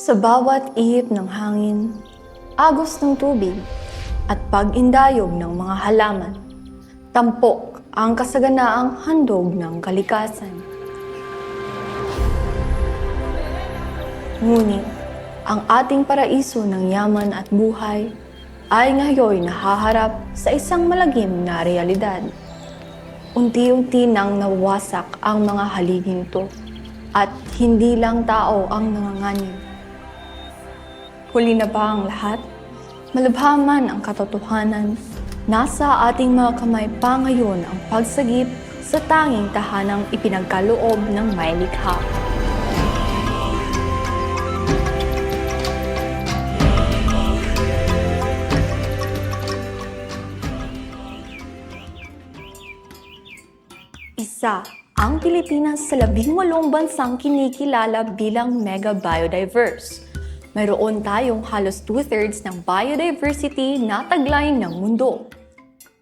Sa bawat ihip ng hangin, agos ng tubig, at pag-indayog ng mga halaman, tampok ang kasaganaang handog ng kalikasan. Ngunit, ang ating paraiso ng yaman at buhay ay ngayon nahaharap sa isang malagim na realidad. Unti-unti nang nawawasak ang mga haliging ito at hindi lang tao ang nanganganib. Huli na ba ang lahat? Malubha man ang katotohanan, nasa ating mga kamay pa ngayon ang pagsagip sa tanging tahanang ipinagkaloob ng may likha. Isa ang Pilipinas sa 18 bansang kinikilala bilang mega biodiverse. Mayroon tayong halos 2/3 ng biodiversity na taglayin ng mundo.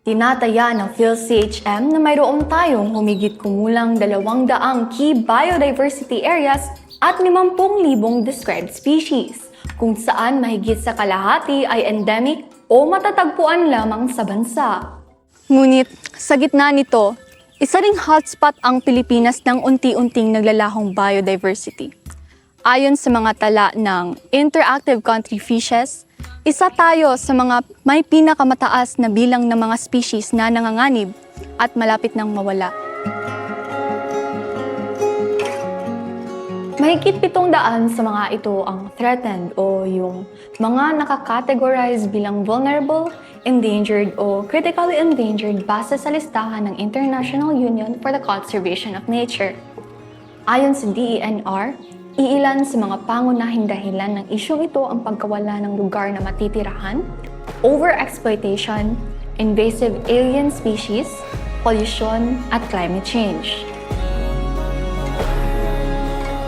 Tinataya ng PhilCHM na mayroon tayong humigit kumulang 200 key biodiversity areas at 50,000 described species, kung saan mahigit sa kalahati ay endemic o matatagpuan lamang sa bansa. Ngunit sa gitna nito, isa ring hotspot ang Pilipinas ng unti-unting naglalahong biodiversity. Ayon sa mga tala ng Interactive Country Fishes, isa tayo sa mga may pinakamataas na bilang ng mga species na nanganganib at malapit nang mawala. Mahigit 700 sa mga ito ang threatened o yung mga nakakategorize bilang vulnerable, endangered o critically endangered base sa listahan ng International Union for the Conservation of Nature. Ayon sa DENR, iilan sa mga pangunahing dahilan ng isyong ito ang pagkawala ng lugar na matitirahan, overexploitation, invasive alien species, pollution, at climate change.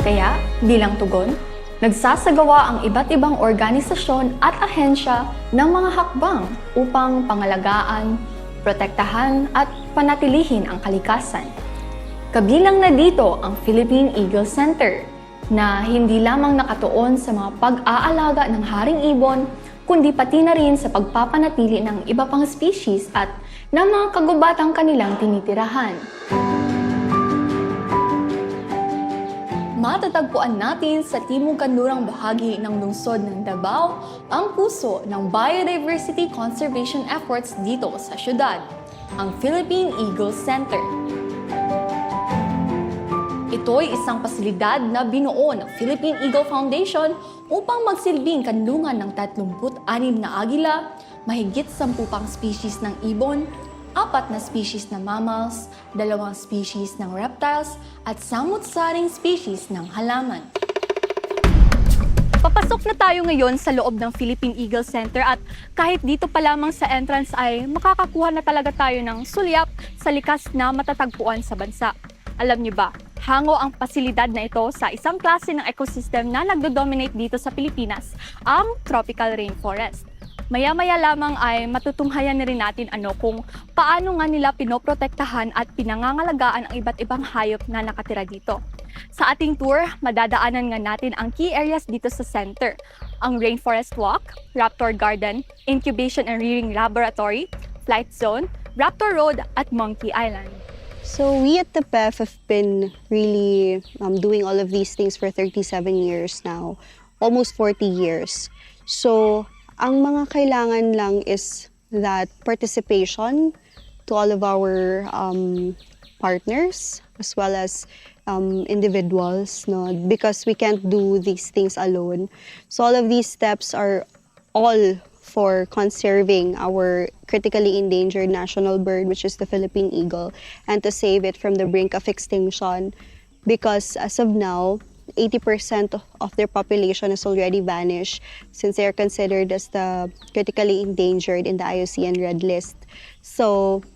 Kaya, bilang tugon, nagsasagawa ang iba't ibang organisasyon at ahensya ng mga hakbang upang pangalagaan, protektahan at panatilihin ang kalikasan. Kabilang na dito ang Philippine Eagle Center, na hindi lamang nakatuon sa mga pag-aalaga ng haring ibon, kundi pati na rin sa pagpapanatili ng iba pang species at ng mga kagubatang kanilang tinitirahan. Matatagpuan natin sa timog-kanlurang bahagi ng lungsod ng Davao ang puso ng biodiversity conservation efforts dito sa syudad, ang Philippine Eagle Center. Ito'y isang pasilidad na binuo ng Philippine Eagle Foundation upang magsilbing kanlungan ng 36 na agila, mahigit 10 pang species ng ibon, 4 na species na mammals, 2 species ng reptiles, at samut-saring species ng halaman. Papasok na tayo ngayon sa loob ng Philippine Eagle Center at kahit dito pa lamang sa entrance ay makakakuha na talaga tayo ng sulyap sa likas na matatagpuan sa bansa. Alam niyo ba, hango ang pasilidad na ito sa isang klase ng ecosystem na nagdo-dominate dito sa Pilipinas, ang tropical rainforest. Maya-maya lamang ay matutunghayan na rin natin kung paano nga nila pinoprotektahan at pinangangalagaan ang iba't ibang hayop na nakatira dito. Sa ating tour, madadaanan nga natin ang key areas dito sa center, ang Rainforest Walk, Raptor Garden, Incubation and Rearing Laboratory, Flight Zone, Raptor Road at Monkey Island. So we at the PEF have been really doing all of these things for 37 years now, almost 40 years. So ang mga kailangan lang is that participation to all of our partners as well as individuals, no? Because we can't do these things alone. So all of these steps are all for conserving our critically endangered national bird, which is the Philippine eagle, and to save it from the brink of extinction. Because as of now, 80% of their population has already vanished since they are considered as the critically endangered in the IUCN Red List. So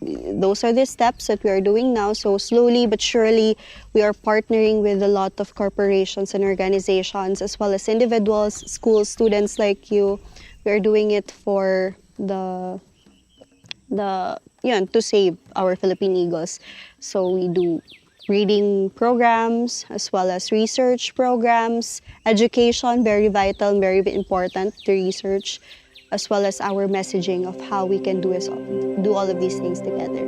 those are the steps that we are doing now. So slowly but surely, we are partnering with a lot of corporations and organizations as well as individuals, schools, students like you. We are doing it for to save our Philippine eagles. So we do breeding programs as well as research programs, education, very vital, very important to research, as well as our messaging of how we can do all of these things together.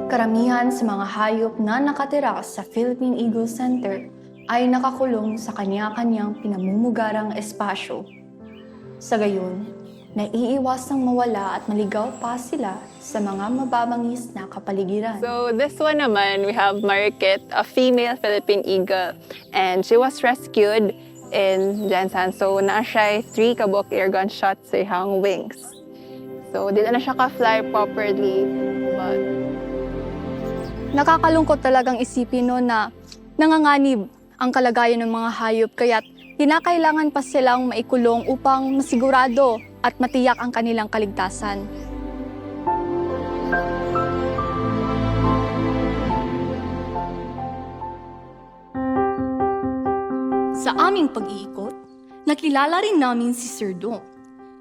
Karamihan sa mga hayop na nakatira sa Philippine Eagle Center ay nakakulong sa kanya-kanyang pinamumugarang espasyo. Sa gayon, naiiwasang mawala at maligaw pa sila sa mga mababangis na kapaligiran. So this one naman, we have Marikit, a female Philippine eagle, and she was rescued in Jansan. So na siya 3 kabok airgun shots sa ihang wings. So di na siya ka-fly properly, but Nakakalungkot talagang isipin no na nanganganib ang kalagayan ng mga hayop kaya't kinakailangan pa silang maikulong upang masigurado at matiyak ang kanilang kaligtasan. Sa aming pag-iikot, nakilala rin namin si Sir Dong.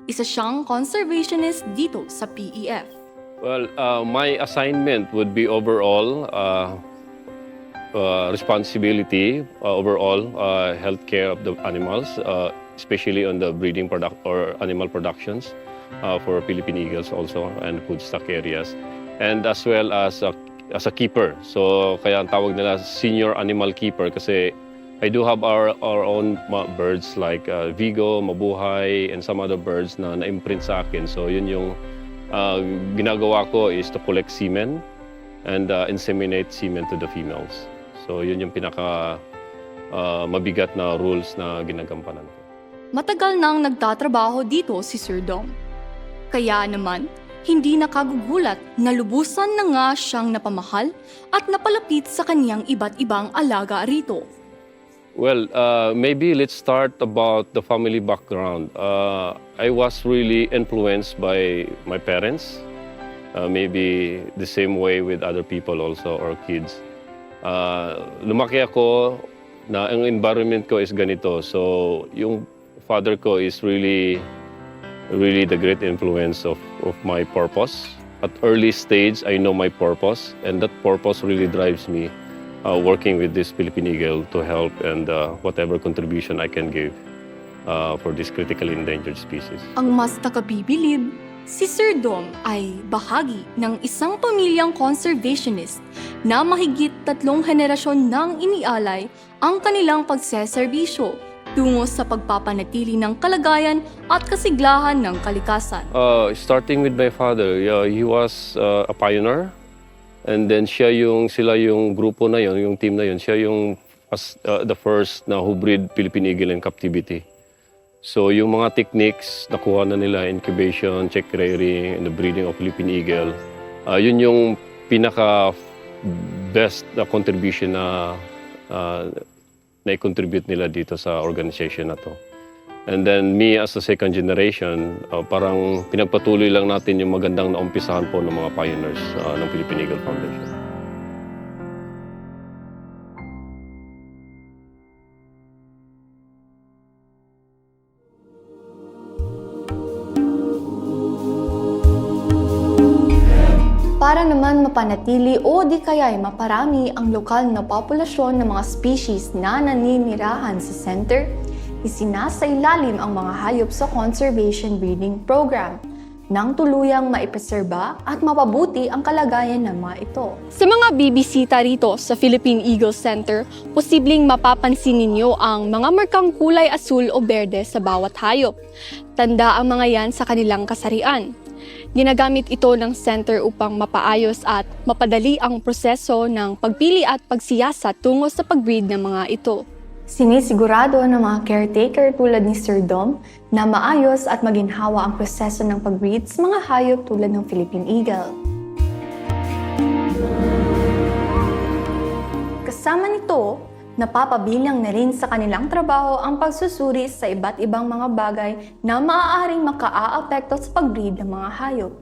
Isa siyang conservationist dito sa PEF. Well, my assignment would be overall responsibility, overall healthcare of the animals, especially on the breeding product or animal productions for Philippine eagles also and food stock areas, and as well as a keeper. So kaya ang tawag nila senior animal keeper kasi I do have our own birds like Vigo, Mabuhay, and some other birds na na-imprint sa akin. So yun yung ginagawa ko is to collect semen and inseminate semen to the females. So yun yung pinaka mabigat na rules na ginagampanan ko. Matagal nang nagtatrabaho dito si Sir Dong. Kaya naman, hindi nakagugulat na lubusan na nga siyang napamahal at napalapit sa kaniyang iba't ibang alaga rito. Well, maybe let's start about the family background. I was really influenced by my parents, maybe the same way with other people also or kids. Lumaki ako na ang environment ko is ganito. So yung father ko is really the great influence of my purpose. At early stage, I know my purpose, and that purpose really drives me working with this Philippine Eagle to help and whatever contribution I can give for this critically endangered species. Ang mas nakabibilib, si Sir Dong ay bahagi ng isang pamilyang conservationist na mahigit 3 henerasyon nang inialay ang kanilang pagseserbisyo tungo sa pagpapanatili ng kalagayan at kasiglahan ng kalikasan. Starting with my father, he was a pioneer. And then sila yung grupo na yon, yung team na yon, siya yung the first na who breed Philippine Eagle in captivity. So yung mga techniques nakuha na nila, incubation, check rearing, and the breeding of Philippine Eagle, yun yung pinaka best na contribution na na-contribute nila dito sa organization na to. And then me as a second generation, parang pinagpatuloy lang natin yung magandang naumpisahan po ng mga pioneers ng Philippine Eagle Foundation. Para naman mapanatili o di kaya'y maparami ang lokal na populasyon ng mga species na naninirahan sa center, isinasailalim ang mga hayop sa conservation breeding program nang tuluyang maipreserba at mapabuti ang kalagayan ng mga ito. Sa mga bibisita rito sa Philippine Eagle Center, posibleng mapapansin ninyo ang mga markang kulay asul o berde sa bawat hayop. Tanda ang mga yan sa kanilang kasarian. Ginagamit ito ng center upang mapaayos at mapadali ang proseso ng pagpili at pagsiyasat tungo sa pagbreed ng mga ito. Sinisigurado ng mga caretaker tulad ni Sir Dom na maayos at maginhawa ang proseso ng pag-breed sa mga hayop tulad ng Philippine Eagle. Kasama nito, napapabilang na rin sa kanilang trabaho ang pagsusuri sa iba't ibang mga bagay na maaaring makaaapekto sa pag-breed ng mga hayop.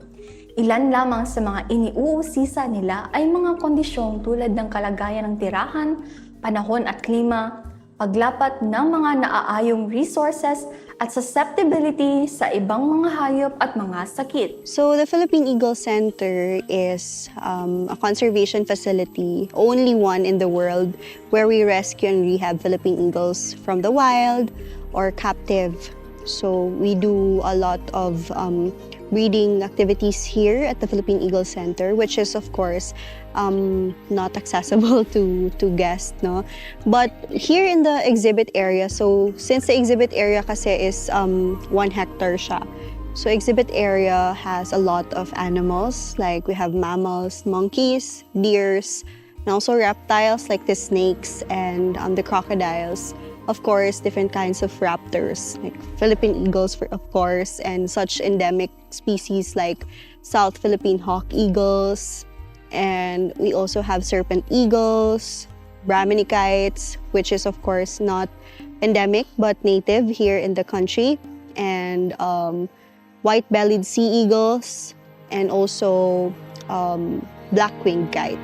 Ilan lamang sa mga iniuusisa nila ay mga kondisyong tulad ng kalagayan ng tirahan, panahon at klima, paglapat ng mga naaayong resources at susceptibility sa ibang mga hayop at mga sakit. So the Philippine Eagle Center is a conservation facility, only one in the world, where we rescue and rehab Philippine eagles from the wild or captive. So we do a lot of breeding activities here at the Philippine Eagle Center, which is of course not accessible to guests, no? But here in the exhibit area, so since the exhibit area kasi is 1 hectare siya, so exhibit area has a lot of animals, like we have mammals, monkeys, deers, and also reptiles like the snakes and the crocodiles. Of course, different kinds of raptors, like Philippine eagles, of course, and such endemic species like South Philippine hawk eagles. And we also have serpent eagles, Brahminikites, which is of course not endemic but native here in the country, and white-bellied sea eagles, and also black-winged kite.